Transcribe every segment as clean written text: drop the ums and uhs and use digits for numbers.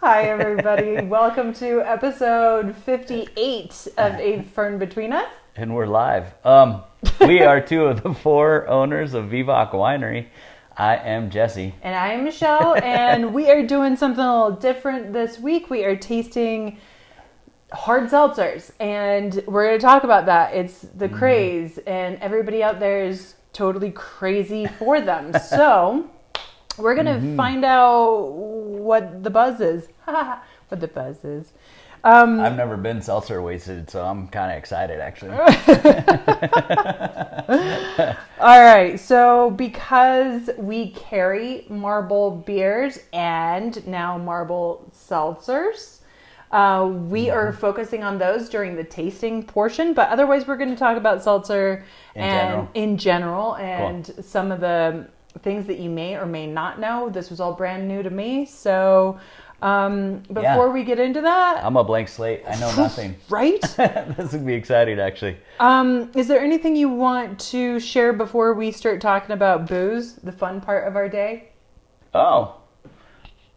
Hi, everybody. Welcome to episode 58 of A Fern Between Us. And we're live. We are two of the four owners of Viva Aqua Winery. I am Jesse. And I am Michelle, and we are doing something a little different this week. We are tasting hard seltzers, and we're going to talk about that. It's the craze, and everybody out there is totally crazy for them. So we're going to find out what the buzz is. What the buzz is. I've never been seltzer wasted, so I'm kind of excited, actually. All right, so because we carry Marble beers and now Marble seltzers, we are focusing on those during the tasting portion, but otherwise we're going to talk about seltzer in general and cool. Some of the things that you may or may not know. This was all brand new to me, so before we get into that, I'm a blank slate. I know nothing. Right? This would be exciting, actually. Is there anything you want to share before we start talking about booze, the fun part of our day? Oh,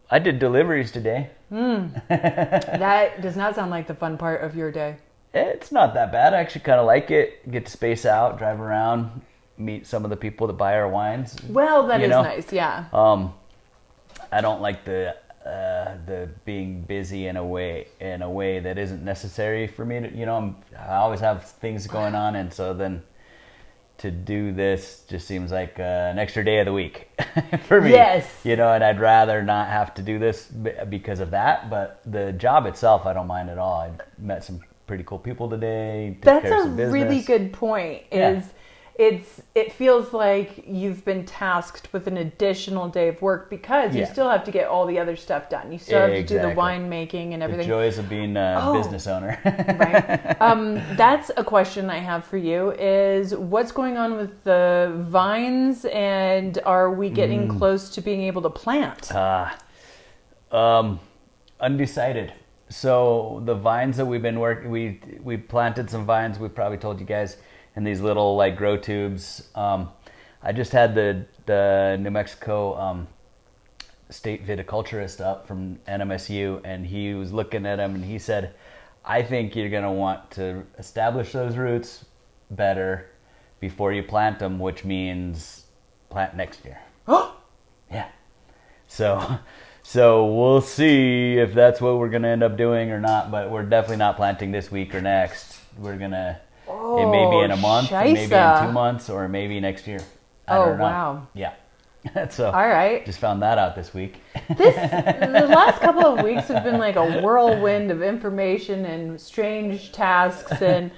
I did deliveries today. That does not sound like the fun part of your day. It's not that bad. I actually kind of like it. Get to space out, drive around, meet some of the people that buy our wines. Well, that is nice, yeah. I don't like the being busy in a way that isn't necessary for me to, I always have things going on, and so then to do this just seems like an extra day of the week for me. Yes. And I'd rather not have to do this because of that, but the job itself I don't mind at all. I met some pretty cool people today. That's a really good point. It feels like you've been tasked with an additional day of work because you still have to get all the other stuff done. You still have to do the winemaking and everything. The joys of being a business owner. Right. That's a question I have for you is what's going on with the vines, and are we getting close to being able to plant? Undecided. So the vines that we've been working, we planted some vines. We probably told you guys, in these little like grow tubes. I just had the New Mexico state viticulturist up from NMSU, and he was looking at them and he said, I think you're gonna want to establish those roots better before you plant them, which means plant next year. Yeah. So we'll see if that's what we're gonna end up doing or not, but we're definitely not planting this week or next. We're gonna it may be in a month, maybe in 2 months, or maybe next year. I don't know. Wow. Yeah. So, all right. Just found that out this week. The last couple of weeks have been like a whirlwind of information and strange tasks, and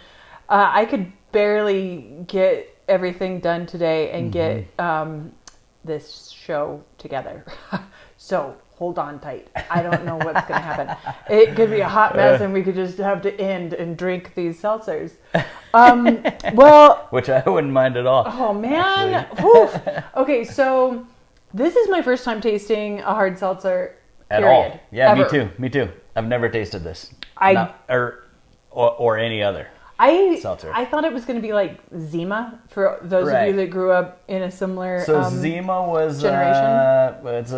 I could barely get everything done today and get this show together. So hold on tight. I don't know what's going to happen. It could be a hot mess, and we could just have to end and drink these seltzers. Which I wouldn't mind at all. Oh man. Okay, so this is my first time tasting a hard seltzer. At all? Yeah, ever. Me too. I've never tasted this. Or any other. Seltzer. I thought it was going to be like Zima for those of you that grew up in a similar Zima was generation.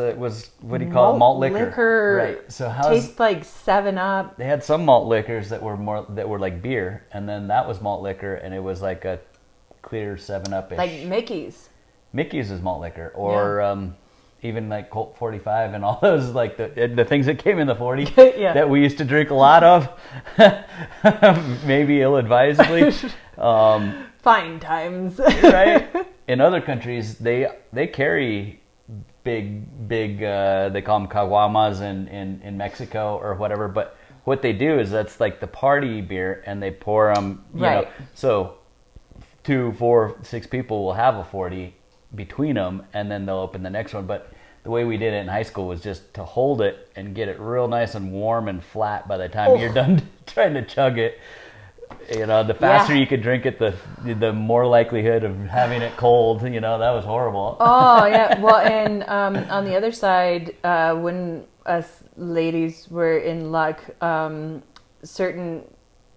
It was what do you call it? Malt liquor. Right. So tastes like 7-Up. They had some malt liquors that were like beer, and then that was malt liquor, and it was like a clear 7-Up-ish. Like Mickey's. Mickey's is malt liquor, or even like Colt 45 and all those, like the things that came in the 40 that we used to drink a lot of, maybe ill-advisedly. Fine times. Right? In other countries, they carry big, they call them caguamas in Mexico or whatever, but what they do is that's like the party beer, and they pour them, so 2, 4, 6 people will have a 40 between them, and then they'll open the next one. But the way we did it in high school was just to hold it and get it real nice and warm and flat by the time you're done trying to chug it. The faster you could drink it, the more likelihood of having it cold. That was horrible. Oh yeah. Well, and on the other side, when us ladies were in luck, certain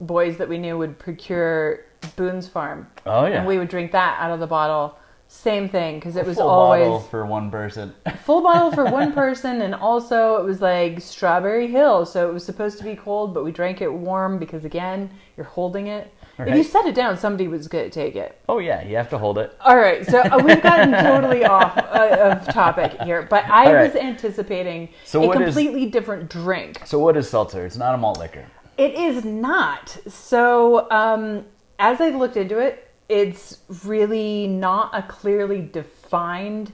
boys that we knew would procure Boone's Farm. Oh yeah. And we would drink that out of the bottle Same thing, because it was full always bottle for one person. full bottle for one person, and also it was like Strawberry Hill, so it was supposed to be cold, but we drank it warm because, again, you're holding it. Right. If you set it down, somebody was going to take it. Oh yeah, you have to hold it. All right, so we've gotten totally off of topic here, but I was anticipating a completely different drink. So what is seltzer? It's not a malt liquor. It is not. So as I looked into it, it's really not a clearly defined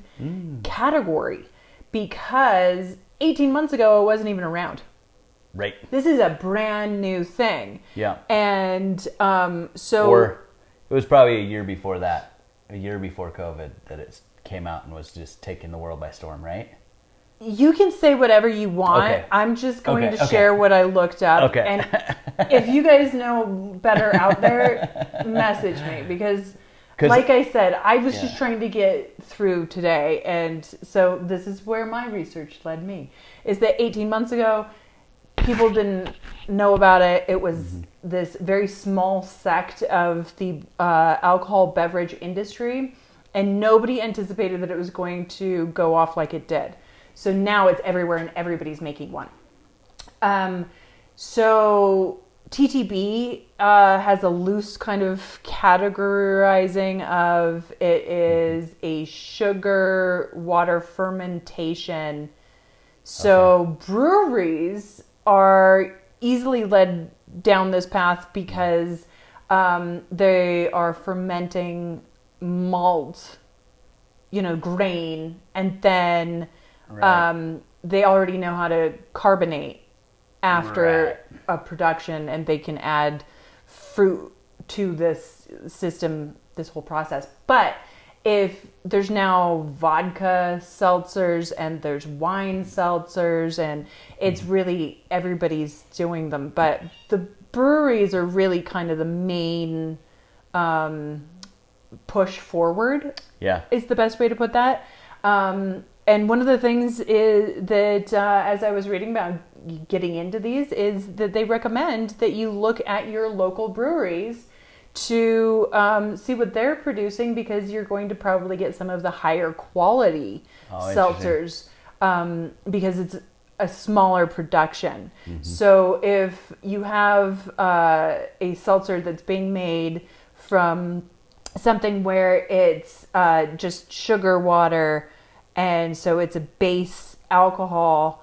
category, because 18 months ago it wasn't even around. Right. This is a brand new thing. Yeah. And Or it was probably a year before that, a year before COVID, that it came out and was just taking the world by storm, right? You can say whatever you want. Okay. I'm just going to share what I looked up. Okay. And if you guys know better out there, message me. Because, like I said, I was just trying to get through today. And so this is where my research led me. Is that 18 months ago, people didn't know about it. It was this very small sect of the alcohol beverage industry. And nobody anticipated that it was going to go off like it did. So now it's everywhere and everybody's making one. So TTB has a loose kind of categorizing of it is a sugar water fermentation. So breweries are easily led down this path because they are fermenting malt, grain, and then they already know how to carbonate after a production, and they can add fruit to this system, this whole process. But if there's now vodka seltzers and there's wine seltzers, and it's really everybody's doing them, but the breweries are really kind of the main push forward. Yeah, is the best way to put that. And one of the things is that as I was reading about getting into these, is that they recommend that you look at your local breweries to see what they're producing, because you're going to probably get some of the higher quality seltzers because it's a smaller production. So if you have a seltzer that's being made from something where it's just sugar water, and so it's a base alcohol,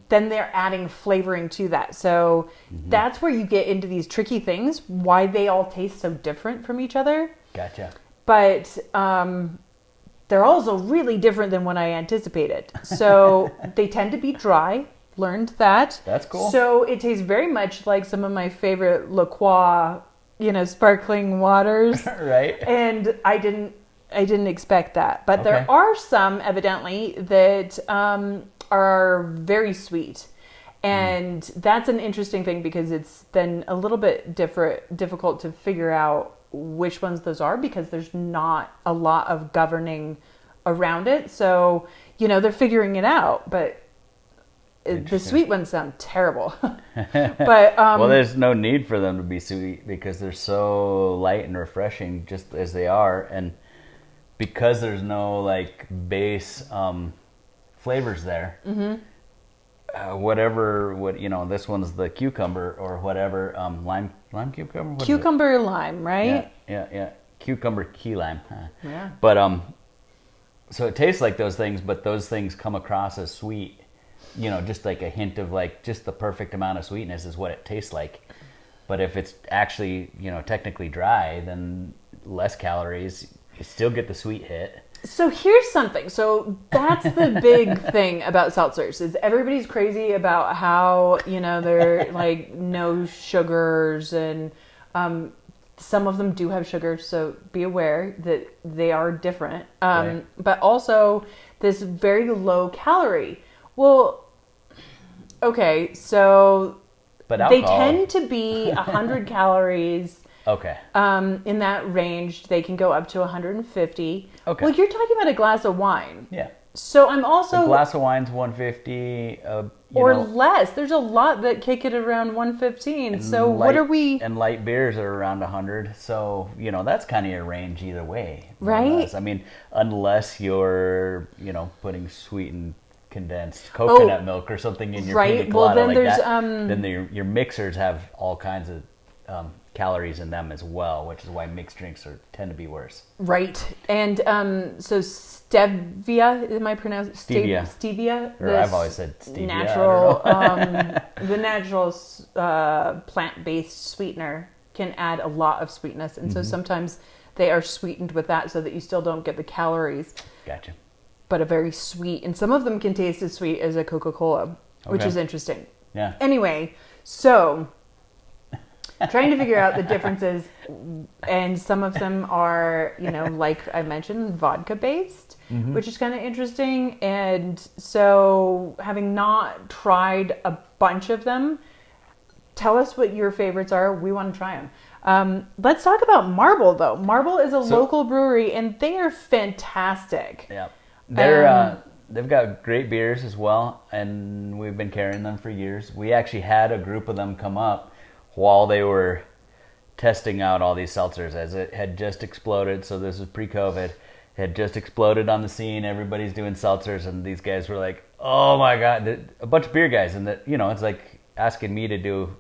then they're adding flavoring to that. So that's where you get into these tricky things, why they all taste so different from each other. Gotcha. But they're also really different than what I anticipated. So they tend to be dry. Learned that. That's cool. So it tastes very much like some of my favorite La Croix, sparkling waters. Right. And I didn't expect that. But there are some, evidently, that are very sweet. And that's an interesting thing, because it's then a little bit difficult to figure out which ones those are, because there's not a lot of governing around it. So, they're figuring it out. But the sweet ones sound terrible. But well, there's no need for them to be sweet, because they're so light and refreshing just as they are. And because there's no base flavors there, this one's the cucumber or whatever, lime cucumber, cucumber lime, right? Yeah, cucumber key lime. Yeah. But so it tastes like those things, but those things come across as sweet. Just like a hint of just the perfect amount of sweetness is what it tastes like. But if it's actually technically dry, then less calories. You still get the sweet hit. So here's something. So that's the big thing about seltzers, is everybody's crazy about how, they're no sugars, and some of them do have sugar. So be aware that they are different. Right. But also this very low calorie. Well, okay. So but alcohol, they tend to be 100 calories. Okay. In that range, they can go up to 150. Okay. Well, you're talking about a glass of wine. Yeah. So I'm also A glass of wine's $150. or less. There's a lot that kick it around 115. So what are we? And light beers are around 100. So that's kind of your range either way, right? I mean, unless you're putting sweetened condensed coconut milk or something in your pina colada, well, then like there's that. Then your mixers have all kinds of calories in them as well, which is why mixed drinks tend to be worse. Right. And so stevia, am I pronouncing stevia? Or I've always said stevia. Natural, the natural plant-based sweetener can add a lot of sweetness, and so sometimes they are sweetened with that so that you still don't get the calories. Gotcha. But a very sweet, and some of them can taste as sweet as a Coca-Cola, which is interesting. Yeah. Anyway, so trying to figure out the differences, and some of them are, like I mentioned, vodka based, which is kind of interesting. And so, having not tried a bunch of them, tell us what your favorites are. We want to try them. Let's talk about Marble, though. Marble is a local brewery, and they are fantastic. Yeah, they've got great beers as well, and we've been carrying them for years. We actually had a group of them come up while they were testing out all these seltzers, as it had just exploded. So this was pre-COVID. It had just exploded on the scene. Everybody's doing seltzers, and these guys were like, "Oh my god!" A bunch of beer guys, and it's like asking me to do,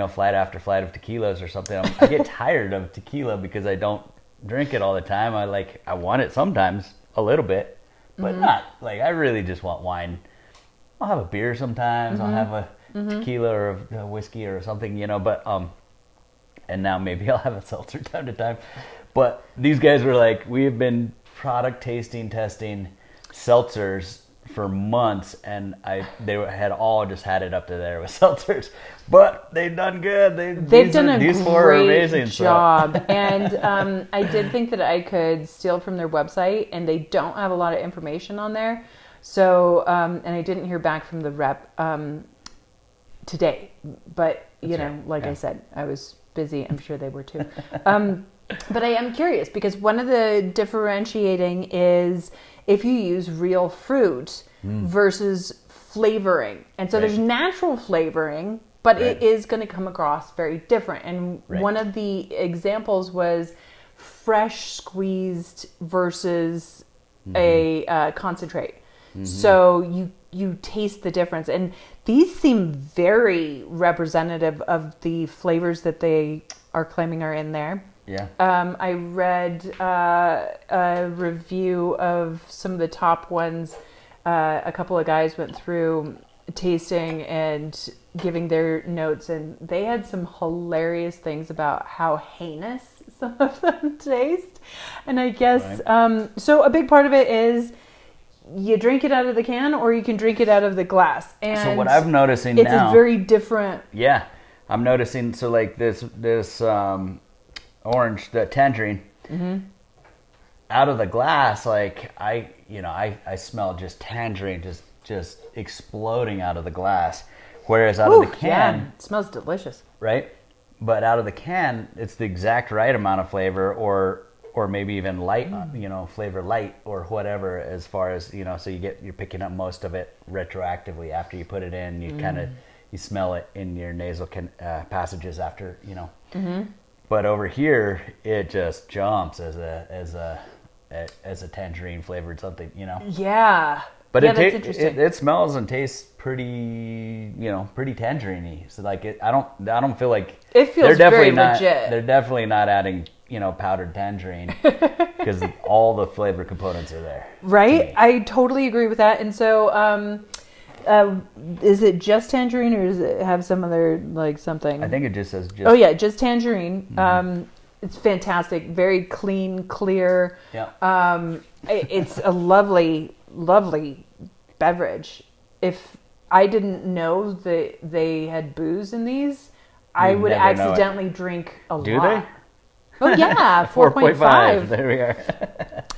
flight after flight of tequilas or something. I get tired of tequila because I don't drink it all the time. I want it sometimes, a little bit, but not like I really just want wine. I'll have a beer sometimes. I'll have a tequila or a whiskey or something, but and now maybe I'll have a seltzer time to time. But these guys were like, we have been product testing seltzers for months, and they had all just had it up to there with seltzers, but they've done good. They've done a great job. So. And I did think that I could steal from their website, and they don't have a lot of information on there. So, and I didn't hear back from the rep today, but I said, I was busy. I'm sure they were too. But I am curious, because one of the differentiating is if you use real fruit versus flavoring. And so there's natural flavoring, but it is going to come across very different. And one of the examples was fresh squeezed versus a concentrate. So you taste the difference, and these seem very representative of the flavors that they are claiming are in there. Yeah. I read a review of some of the top ones. A couple of guys went through tasting and giving their notes, and they had some hilarious things about how heinous some of them taste. And I guess so a big part of it is you drink it out of the can, or you can drink it out of the glass. And so what I'm noticing now, it's a very different. Yeah, I'm noticing. So like this orange, the tangerine, out of the glass, like I smell just tangerine just exploding out of the glass, whereas out of the can, it smells delicious, right? But out of the can, it's the exact right amount of flavor, or maybe even light, flavor light or whatever, as far as, so you're picking up most of it retroactively after you put it in. You kind of, you smell it in your nasal passages after, But over here, it just jumps as a tangerine flavored something, Yeah. But that's interesting. It smells and tastes pretty, pretty tangerine-y. So like I don't feel like it feels very legit. They're definitely not adding, powdered tangerine, because all the flavor components are there. Right? I totally agree with that. And so, is it just tangerine, or does it have some other something? I think it just says just. Oh yeah, just tangerine. It's fantastic. Very clean, clear. Yeah. It's a lovely beverage. If I didn't know that they had booze in these, I would accidentally drink a lot. Do they? Oh yeah, 4.5. There we are.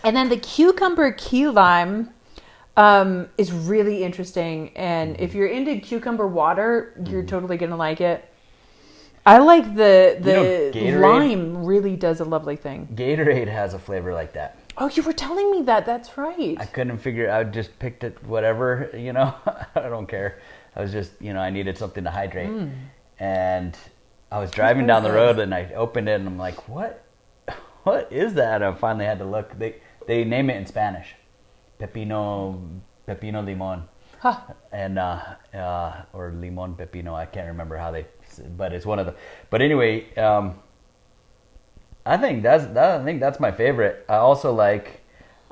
And then the cucumber key lime is really interesting. And if you're into cucumber water, you're totally gonna like it. I like the lime really does a lovely thing. Gatorade has a flavor like that. Oh, you were telling me that. That's right. I couldn't figure. I just picked it, whatever. I don't care. I was just, I needed something to hydrate, and I was driving down the road, and I opened it, and I'm like, what is that? I finally had to look. They name it in Spanish, pepino limon, Huh. and or limon pepino. I can't remember how but it's one of the. But anyway, I think that's my favorite. I also like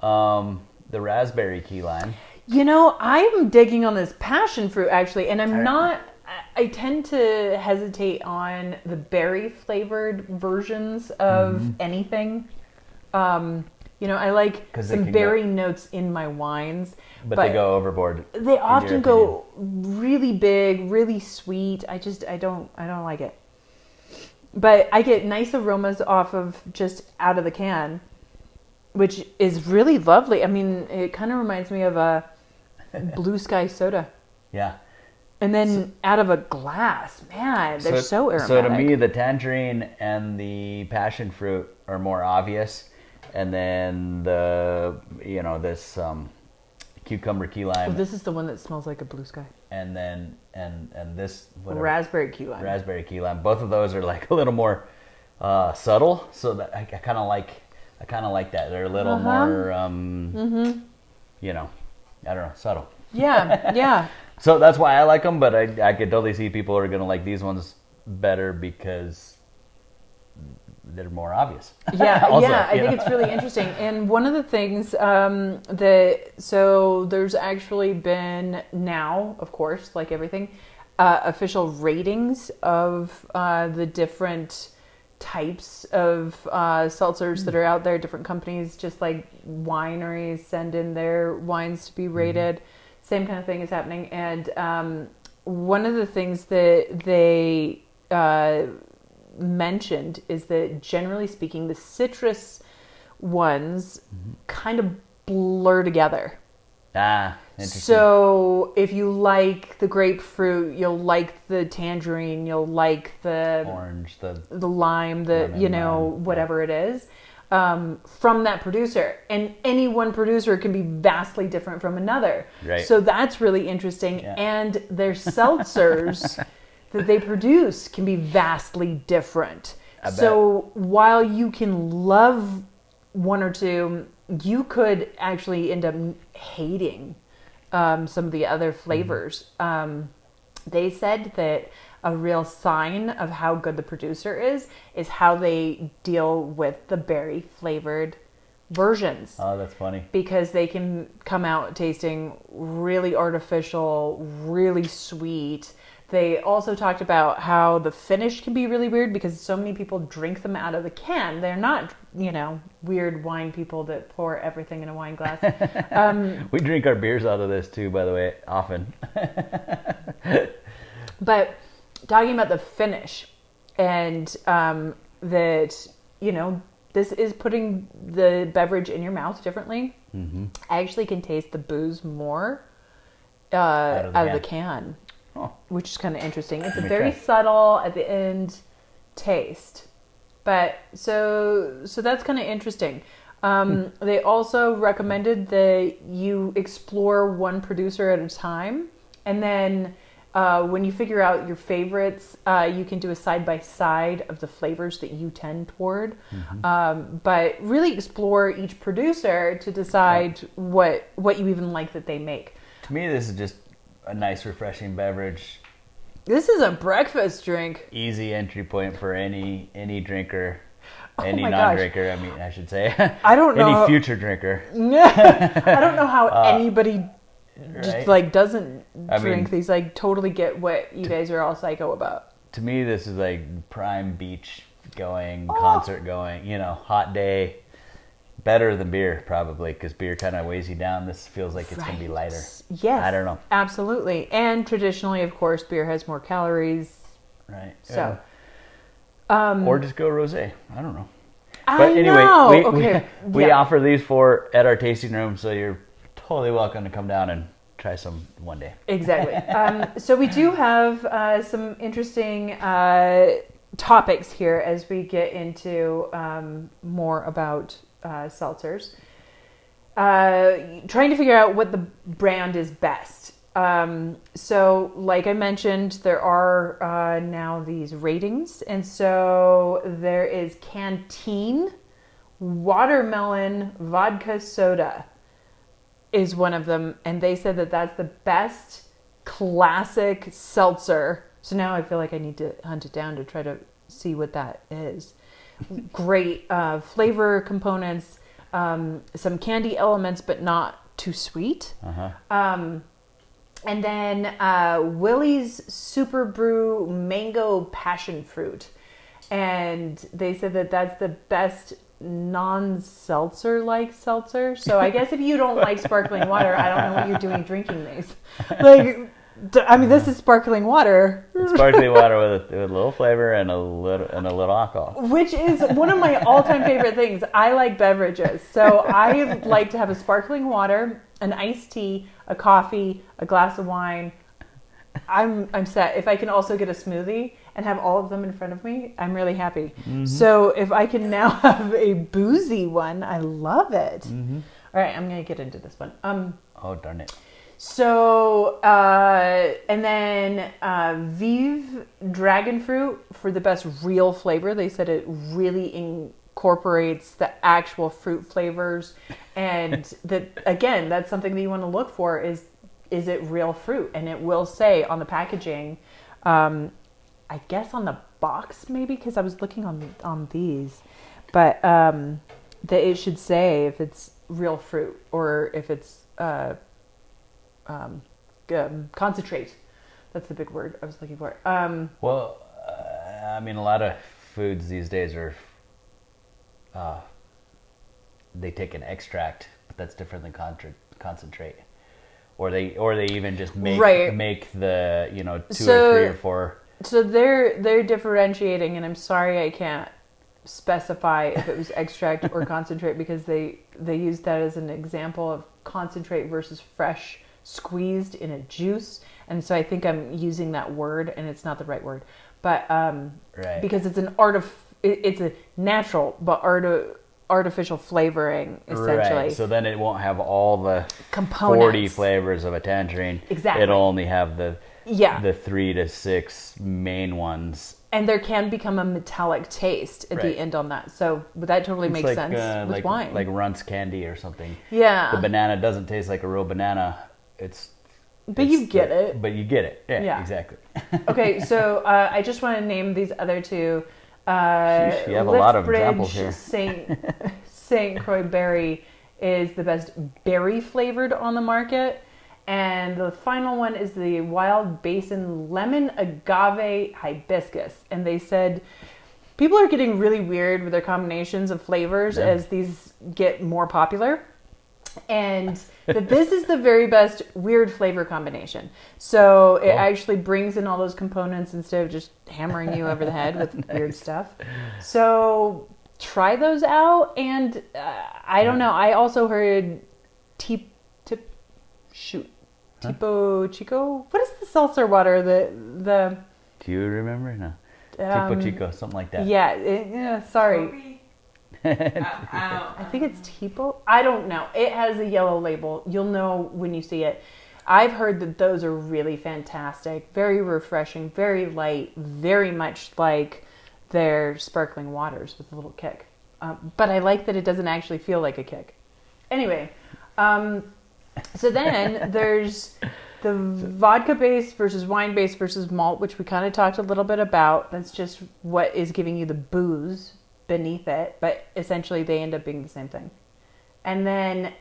the raspberry key lime. I'm digging on this passion fruit actually, and I tend to hesitate on the berry flavored versions of anything. I like some berry notes in my wines, but they go overboard. They often go really big, really sweet. I don't like it. But I get nice aromas off of just out of the can, which is really lovely. I mean, it kind of reminds me of a Blue Sky soda. Yeah. And then out of a glass, man, they're so aromatic. So to me, the tangerine and the passion fruit are more obvious, and then this cucumber key lime. Well, this is the one that smells like a Blue Sky. And then and this raspberry key lime. Raspberry key lime. Both of those are like a little more subtle, so that I kind of like that. They're a little more I don't know, subtle. Yeah, yeah. So that's why I like them, but I could totally see people are gonna like these ones better because they're more obvious. Yeah, I think it's really interesting. And one of the things so there's actually been now, of course, like everything, official ratings of the different types of seltzers that are out there. Different companies, just like wineries, send in their wines to be rated. Same kind of thing is happening. And one of the things that they mentioned is that generally speaking, the citrus ones kind of blur together. Interesting. So if you like the grapefruit, you'll like the tangerine, you'll like the orange, the lime, whatever it is, from that producer. And any one producer can be vastly different from another. Right. So that's really interesting. Yeah. And their seltzers that they produce can be vastly different. So while you can love one or two, you could actually end up hating some of the other flavors. They said that a real sign of how good the producer is how they deal with the berry flavored versions. Oh, that's funny. Because they can come out tasting really artificial, really sweet. They also talked about how the finish can be really weird because so many people drink them out of the can. They're not, weird wine people that pour everything in a wine glass. We drink our beers out of this too, by the way, often. But talking about the finish and that, this is putting the beverage in your mouth differently. Mm-hmm. I actually can taste the booze more out of the can. Oh. Which is kind of interesting. It's a very subtle at the end taste, but so that's kind of interesting. They also recommended that you explore one producer at a time, and then when you figure out your favorites, you can do a side by side of the flavors that you tend toward. Mm-hmm. But really explore each producer to decide what you even like that they make. To me, this is just a nice, refreshing beverage. This is a breakfast drink. Easy entry point for any drinker, any non-drinker. Gosh. I mean, I should say. I don't know any future drinker. I don't know how anybody just doesn't drink these. I totally get what you guys are all psycho about. To me, this is like prime beach going, concert going. Hot day. Better than beer, probably, because beer kind of weighs you down. This feels like it's going to be lighter. Yes. I don't know. Absolutely. And traditionally, of course, beer has more calories. Right. So. Or just go rosé. I don't know. But anyway, we offer these at our tasting room, so you're totally welcome to come down and try some one day. Exactly. So we do have some interesting topics here as we get into more about seltzers. trying to figure out what the brand is best. So like I mentioned, there are now these ratings. And so there is Canteen Watermelon Vodka Soda is one of them. And they said that that's the best classic seltzer. So now I feel like I need to hunt it down to try to see what that is. Great flavor components, some candy elements, but not too sweet. And then Willie's Super Brew Mango Passion Fruit. And they said that that's the best non-seltzer-like seltzer. So I guess if you don't like sparkling water, I don't know what you're doing drinking these. Like, I mean, this is sparkling water. It's sparkling water with a little flavor and a little alcohol. Which is one of my all-time favorite things. I like beverages. So I like to have a sparkling water, an iced tea, a coffee, a glass of wine. I'm set. If I can also get a smoothie and have all of them in front of me, I'm really happy. Mm-hmm. So if I can now have a boozy one, I love it. Mm-hmm. All right, I'm going to get into this one. Oh, darn it. So, and then Vive Dragon Fruit for the best real flavor. They said it really incorporates the actual fruit flavors. And that, again, that's something that you want to look for is it real fruit? And it will say on the packaging, I guess on the box maybe, because I was looking on these, but that it should say if it's real fruit or if it's concentrate. That's the big word I was looking for. Well, I mean, a lot of foods these days are they take an extract, but that's different than concentrate. Or they even just make the two or three or four. So they're differentiating, and I'm sorry I can't specify if it was extract or concentrate because they use that as an example of concentrate versus fresh squeezed in a juice, and so I think I'm using that word and it's not the right word, but because it's it's a natural but artificial flavoring essentially. Right. So then it won't have all the components. 40 flavors of a tangerine. Exactly. It'll only have the 3 to 6 main ones. And there can become a metallic taste at the end on that. So that totally makes sense with wine. Like Runts candy or something. Yeah. The banana doesn't taste like a real banana. But you get it. But you get it. Yeah. Exactly. Okay, so I just want to name these other two. Sheesh, you have a lot of examples here. St. Croix Berry is the best berry flavored on the market. And the final one is the Wild Basin Lemon Agave Hibiscus. And they said people are getting really weird with their combinations of flavors as these get more popular. And that this is the very best weird flavor combination. So it actually brings in all those components instead of just hammering you over the head with weird stuff. So try those out. And I don't know. I also heard Tipo Chico. What is the seltzer water? The Do you remember? No. Tipo Chico, something like that. Yeah. Sorry. I think it's Tipo. I don't know. It has a yellow label. You'll know when you see it. I've heard that those are really fantastic, very refreshing, very light, very much like their sparkling waters with a little kick. But I like that it doesn't actually feel like a kick. Anyway, so then there's the vodka base versus wine base versus malt, which we kind of talked a little bit about. That's just what is giving you the booze beneath it, but essentially they end up being the same thing. And then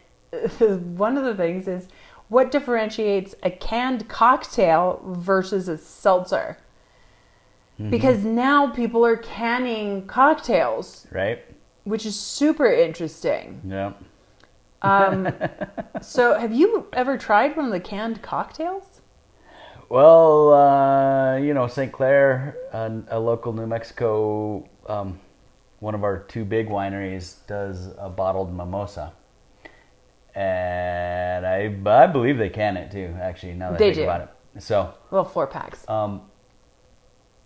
one of the things is what differentiates a canned cocktail versus a seltzer? Mm-hmm. Because now people are canning cocktails, right? Which is super interesting. Yeah. So have you ever tried one of the canned cocktails? Well, St. Clair, a local New Mexico, one of our two big wineries does a bottled mimosa, and I believe they can it too. Actually, now that I think about it, so well, 4-packs.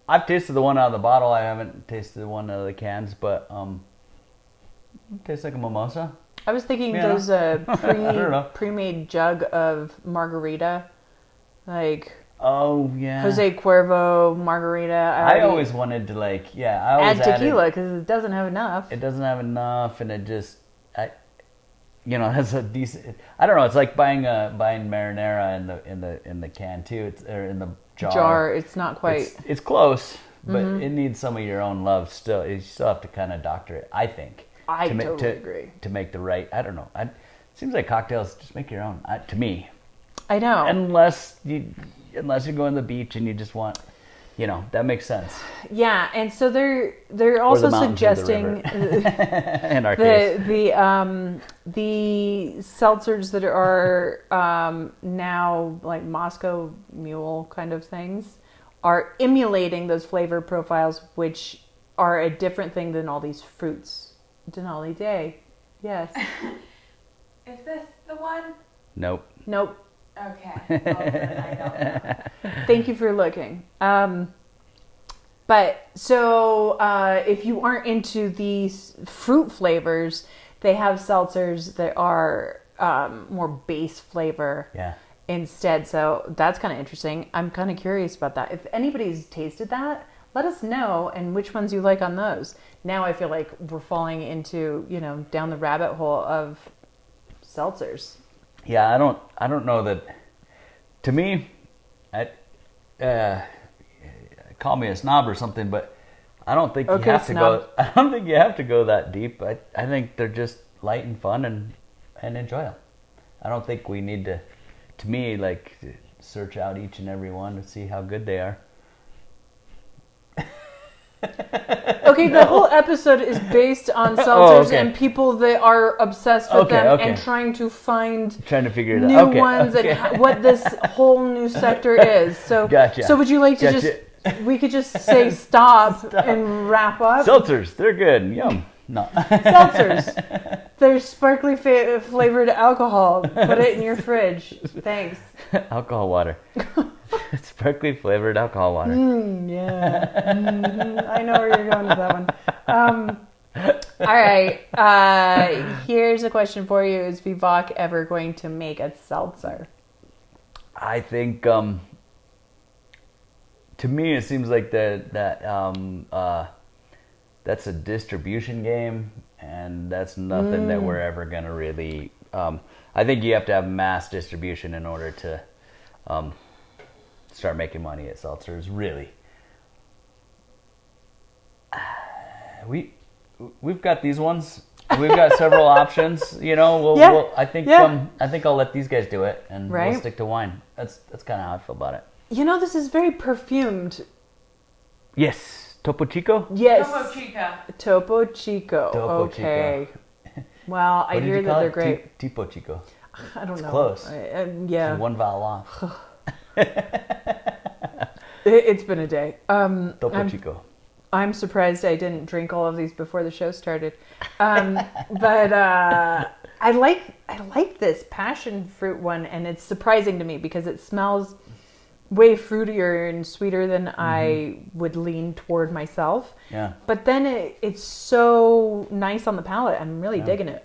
I've tasted the one out of the bottle. I haven't tasted the one out of the cans, but it tastes like a mimosa. I was thinking Yeah. those I don't know. pre-made jug of margarita, like Oh yeah. Jose Cuervo margarita. I always wanted to I always add tequila because it doesn't have enough. It doesn't have enough, and it just, has a decent. I don't know. It's like buying marinara in the can too. Or in the jar. It's not quite. It's close, but it needs some of your own love still. You still have to kind of doctor it, I think. I totally agree. To make the right, I don't know. It seems like cocktails, just make your own. To me, I know. unless you're going to the beach and you just want, that makes sense. Yeah, and so they're also suggesting in our case the seltzers that are now like Moscow Mule kind of things are emulating those flavor profiles, which are a different thing than all these fruits. Denali Day. Yes. Is this the one? Nope. Okay. Well, then I don't know. Thank you for looking. But so if you aren't into these fruit flavors, they have seltzers that are more base flavor instead. So that's kind of interesting. I'm kind of curious about that. If anybody's tasted that, let us know and which ones you like on those. Now I feel like we're falling into, down the rabbit hole of seltzers. Yeah, I don't know that. To me, call me a snob or something, but I don't think you have to go. I don't think you have to go that deep. I think they're just light and fun and enjoyable. I don't think we need to me, search out each and every one to see how good they are. Okay, the whole episode is based on seltzers and people that are obsessed with them and trying to figure it new out. ones and what this whole new sector is. So, Gotcha. So would you like to we could just say stop and wrap up? Seltzers, they're good. Yum. No. Seltzers. They're sparkly flavored alcohol. Put it in your fridge. Thanks. Alcohol water. Sparkly flavored alcohol water. Yeah. I know where you're going with that one. All right. Here's a question for you. Is Vivac ever going to make a seltzer? I think, to me, it seems like that's a distribution game, and that's nothing that we're ever going to really... I think you have to have mass distribution in order to start making money at seltzers, really. We've got these ones. We've got several options. I think I'll let these guys do it, and we'll stick to wine. That's kind of how I feel about it. This is very perfumed. Yes, Topo Chico. Yes, Topo Chico. Topo Chico. Okay. Well, I hear that they're great. Tipo Chico. I don't know. Close. Yeah. It's one vowel off. It's been a day. Topo Chico. I'm surprised I didn't drink all of these before the show started. But I like this passion fruit one, and it's surprising to me because it smells way fruitier and sweeter than I would lean toward myself. Yeah. But then it's so nice on the palate. I'm really digging it.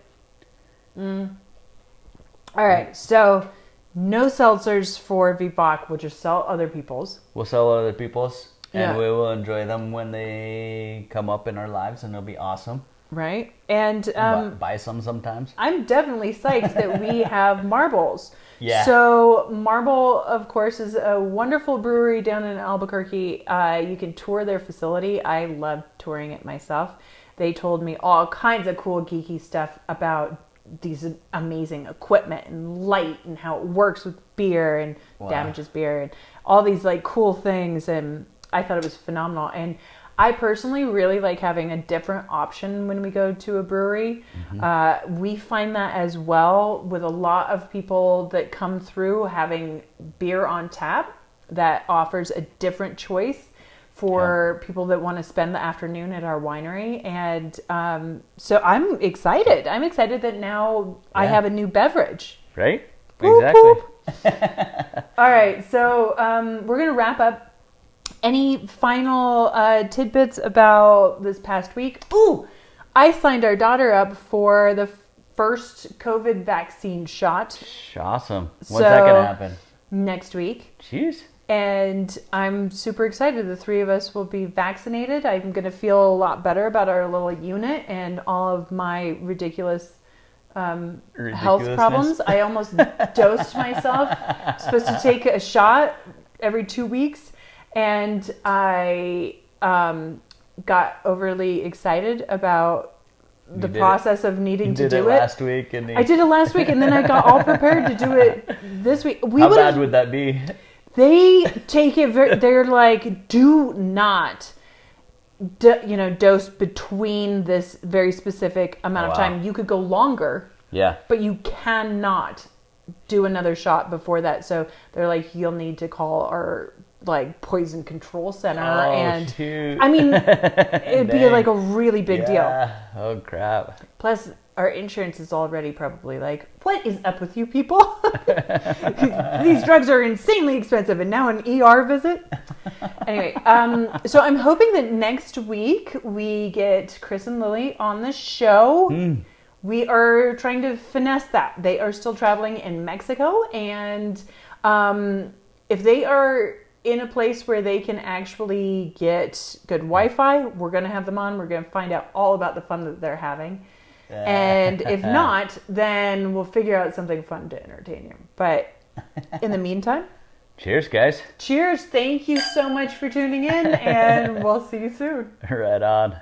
All right, so no seltzers for Vivac. We'll just sell other people's. We'll sell other people's, and Yeah. we will enjoy them when they come up in our lives, and it'll be awesome. Right? And Buy some sometimes. I'm definitely psyched that we have Marbles. Yeah. So Marble, of course, is a wonderful brewery down in Albuquerque. You can tour their facility. I love touring it myself. They told me all kinds of cool geeky stuff about these amazing equipment and light and how it works with beer and damages beer and all these cool things. And I thought it was phenomenal. And I personally really like having a different option when we go to a brewery. We find that as well with a lot of people that come through, having beer on tap that offers a different choice for people that want to spend the afternoon at our winery. And so I'm excited. I'm excited that now I have a new beverage. Right? Boop, Exactly. boop. All right. So we're going to wrap up. Any final tidbits about this past week? Ooh, I signed our daughter up for the first COVID vaccine shot Awesome. When's that going to happen? next week. Jeez. And I'm super excited. The three of us will be vaccinated. I'm going to feel a lot better about our little unit and all of my ridiculous health problems. I almost dosed myself. Supposed to take a shot every 2 weeks. And I got overly excited about the process of needing to do it. Last week. I did it last week, and then I got all prepared to do it this week. How bad would that be? They take it they're like, do not, dose between this very specific amount of time. You could go longer. Yeah. But you cannot do another shot before that. So they're like, you'll need to call our poison control center. And shoot. I mean, it'd be like a really big deal. Oh crap. Plus our insurance is already probably like, what is up with you people? These drugs are insanely expensive, and now an ER visit. Anyway, so I'm hoping that next week we get Chris and Lily on the show. We are trying to finesse that. They are still traveling in Mexico, and if they are in a place where they can actually get good Wi-Fi, we're going to have them on. We're going to find out all about the fun that they're having. And if not, then we'll figure out something fun to entertain you. But in the meantime, cheers, guys. Cheers. Thank you so much for tuning in, and we'll see you soon. Right on.